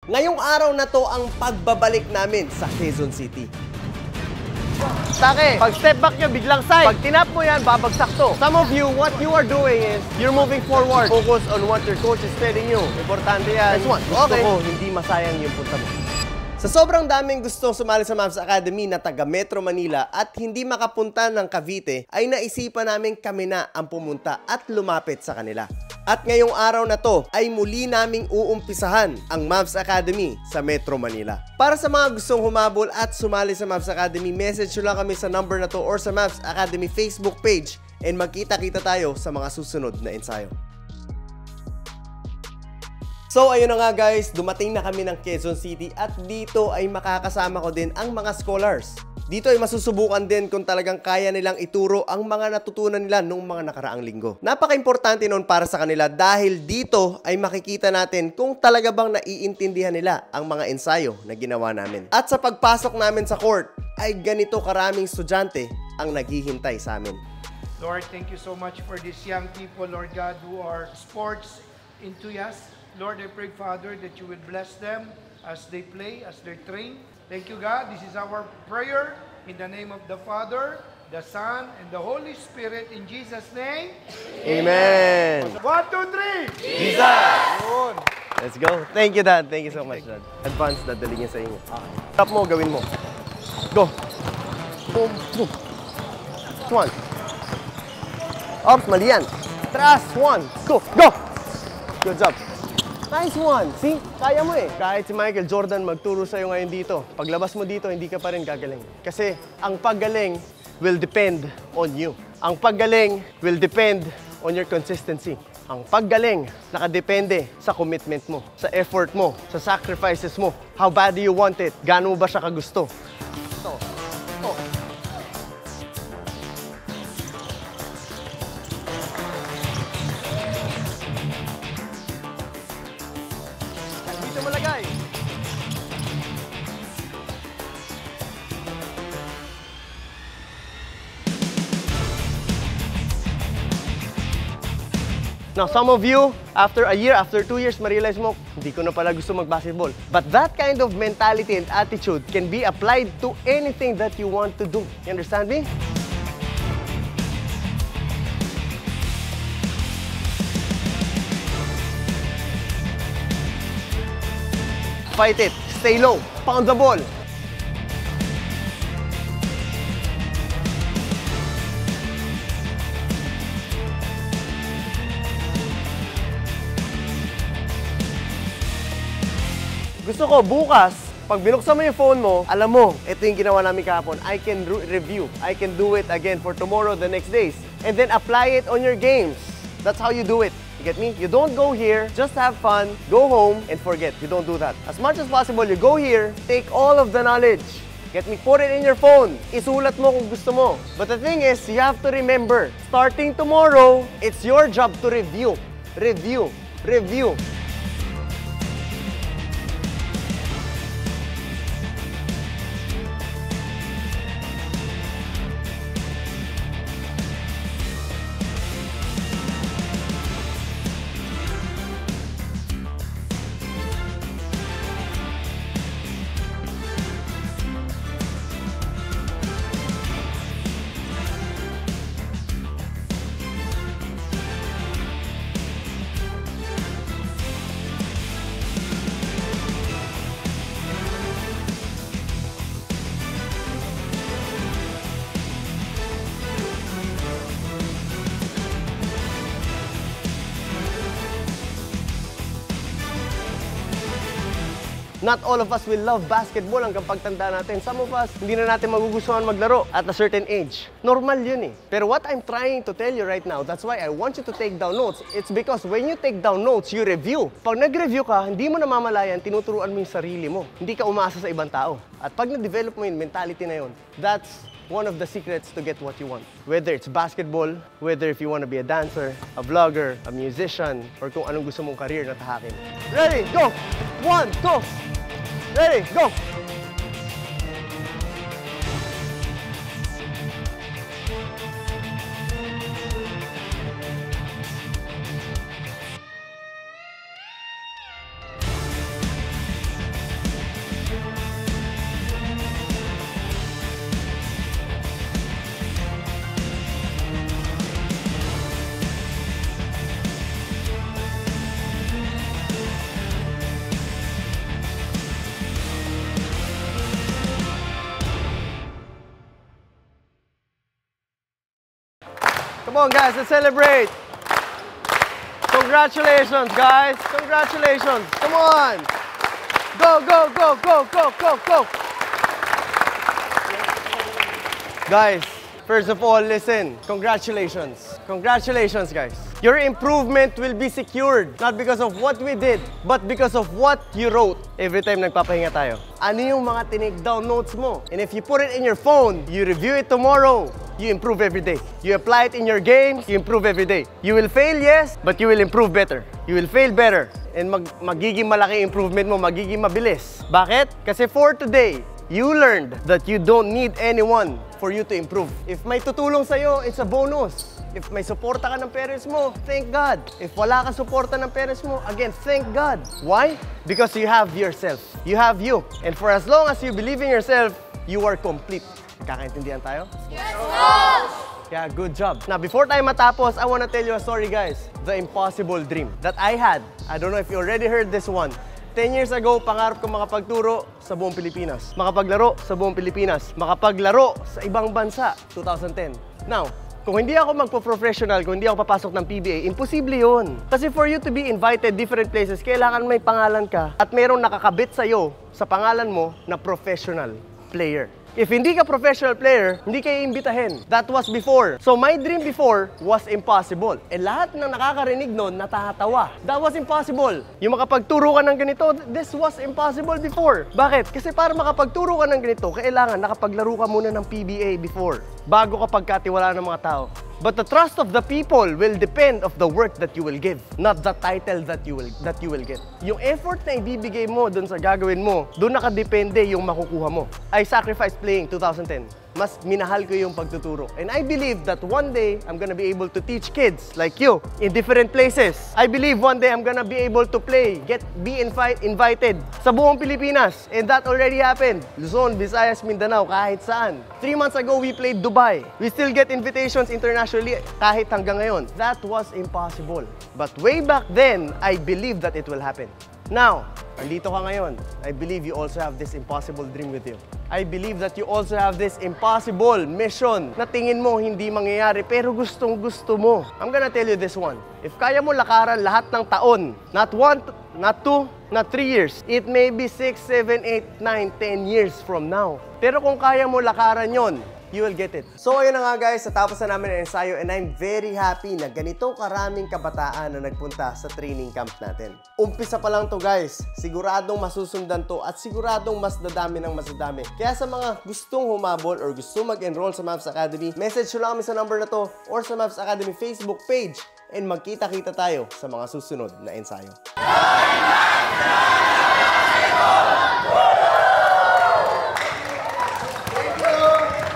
Ngayong araw na to ang pagbabalik namin sa Quezon City. Take, pag step back nyo, biglang side. Pag tinap mo yan, babagsak to. Some of you, what you are doing is, you're moving forward. Focus on what your coach is telling you. Importante yan. Gusto ko, hindi masayang yung punta mo. Sa sobrang daming gustong sumali sa Mavs Academy na taga Metro Manila at hindi makapunta ng Cavite, ay naisipan namin kami na ang pumunta at lumapit sa kanila. At ngayong araw na to ay muli naming uumpisahan ang Mavs Academy sa Metro Manila. Para sa mga gustong humabol at sumali sa Mavs Academy, message nyo lang kami sa number na to or sa Mavs Academy Facebook page and magkita-kita tayo sa mga susunod na ensayo. So ayun na nga guys, dumating na kami ng Quezon City at dito ay makakasama ko din ang mga scholars. Dito ay masusubukan din kung talagang kaya nilang ituro ang mga natutunan nila nung mga nakaraang linggo. Napaka-importante noon para sa kanila dahil dito ay makikita natin kung talaga bang naiintindihan nila ang mga ensayo na ginawa namin. At sa pagpasok namin sa court ay ganito karaming estudyante ang naghihintay sa amin. Lord, thank you so much for these young people, Lord God, who are sports enthusiasts. Lord, I pray, Father, that you will bless them as they play, as they train. Thank you, God. This is our prayer in the name of the Father, the Son, and the Holy Spirit. In Jesus' name. Amen. 1, 2, 3. Jesus! Let's go. Thank you, Dad. Thank you so much, Dad. Advance, dadali niya sa inyo. Tap mo, gawin mo. Go. Boom, boom. One. Up, mali yan. Tras, one. Go, go. Good job. Nice one! See? Kaya mo eh. Kahit si Michael Jordan magturo sa'yo ngayon dito, paglabas mo dito, hindi ka pa rin gagaling. Kasi ang paggaling will depend on you. Ang paggaling will depend on your consistency. Ang paggaling nakadepende sa commitment mo, sa effort mo, sa sacrifices mo. How bad do you want it? Gaano mo ba siya kagusto? Ito. Ito. Malagay. Now, some of you, after a year, after 2 years, ma-realize mo, hindi ko na pala gusto mag-basketball. But that kind of mentality and attitude can be applied to anything that you want to do. You understand me? Fight it. Stay low. Pound the ball. Gusto ko bukas, pag binuksan mo yung phone mo, alam mo, ito yung ginawa namin kahapon. I can review. I can do it again for tomorrow, the next days. And then apply it on your games. That's how you do it. You get me? You don't go here, just have fun, go home, and forget. You don't do that. As much as possible, you go here, take all of the knowledge. Get me? Put it in your phone. Isulat mo kung gusto mo. But the thing is, you have to remember, starting tomorrow, it's your job to review. Review. Review. Not all of us will love basketball hanggang pagtanda natin. Some of us, hindi na natin magugustuhan maglaro at a certain age. Normal yun eh. Pero what I'm trying to tell you right now, that's why I want you to take down notes. It's because when you take down notes, you review. Pag nag-review ka, hindi mo namamalayan, tinuturuan mo yung sarili mo. Hindi ka umaasa sa ibang tao. At pag na-develop mo yung mentality na yun, that's one of the secrets to get what you want. Whether it's basketball, whether if you want to be a dancer, a vlogger, a musician, or kung anong gusto mong career na tahakin. Ready, go! 1, 2! Ready, go! Come on, guys, let's celebrate. Congratulations, guys. Congratulations. Come on. Go, go, go, go, go, go, go. Guys, first of all, listen. Congratulations. Congratulations, guys. Your improvement will be secured, not because of what we did, but because of what you wrote. Every time nagpapahinga tayo, ano yung mga tinake down notes mo? And if you put it in your phone, you review it tomorrow, you improve every day. You apply it in your games, you improve every day. You will fail, yes, but you will improve better. You will fail better. And magiging malaki improvement mo, magiging mabilis. Bakit? Kasi for today, you learned that you don't need anyone for you to improve. If may tutulong sa'yo, it's a bonus. If may suporta ka ng parents mo, thank God. If wala kang suporta ng parents mo, again, thank God. Why? Because you have yourself. You have you. And for as long as you believe in yourself, you are complete. Kakaintindihan tayo? Yes, boss! Yeah, good job. Now, before tayo matapos, I want to tell you a story, guys. The impossible dream that I had. I don't know if you already heard this one. 10 years ago, pangarap ko makapagturo sa buong Pilipinas. Makapaglaro sa buong Pilipinas. Makapaglaro sa ibang bansa. 2010. Now, kung hindi ako magpo-professional, kung hindi ako papasok ng PBA, imposible yun. Kasi for you to be invited different places, kailangan may pangalan ka at mayroong nakakabit sa'yo sa pangalan mo na professional player. If hindi ka professional player, hindi kayo imbitahin. That was before. So my dream before was impossible. Eh lahat ng nakakarinig nun, natatawa. That was impossible. Yung makapagturo ka ng ganito, this was impossible before. Bakit? Kasi para makapagturo ka ng ganito, kailangan nakapaglaro ka muna ng PBA before, bago ka pagkatiwalaan ng mga tao. But the trust of the people will depend of the work that you will give, not the title that you will get. Yung effort na ibibigay mo dun sa gagawin mo, dun nakadepende yung makukuha mo. I sacrificed playing 2010. Mas minahal ko yung pagtuturo. And I believe that one day, I'm gonna be able to teach kids like you in different places. I believe one day, I'm gonna be able to play, be invited sa buong Pilipinas. And that already happened. Luzon, Visayas, Mindanao, kahit saan. 3 months ago, we played Dubai. We still get invitations internationally kahit hanggang ngayon. That was impossible. But way back then, I believe that it will happen. Now, nandito ka ngayon. I believe you also have this impossible dream with you. I believe that you also have this impossible mission na tingin mo hindi mangyayari pero gustong-gusto mo. I'm gonna tell you this one. If kaya mo lakaran lahat ng taon, not 1, not 2, not 3 years, it may be 6, 7, 8, 9, 10 years from now. Pero kung kaya mo lakaran yon, you will get it. So ayun na nga guys, natapos na namin ang ensayo and I'm very happy na ganito karaming kabataan na nagpunta sa training camp natin. Umpisa pa lang to guys, siguradong masusundan to at siguradong mas dadami ng mas dadami. Kaya sa mga gustong humabol or gusto mag-enroll sa Mavs Academy, message nyo lang kami sa number na to or sa Mavs Academy Facebook page and magkita-kita tayo sa mga susunod na ensayo.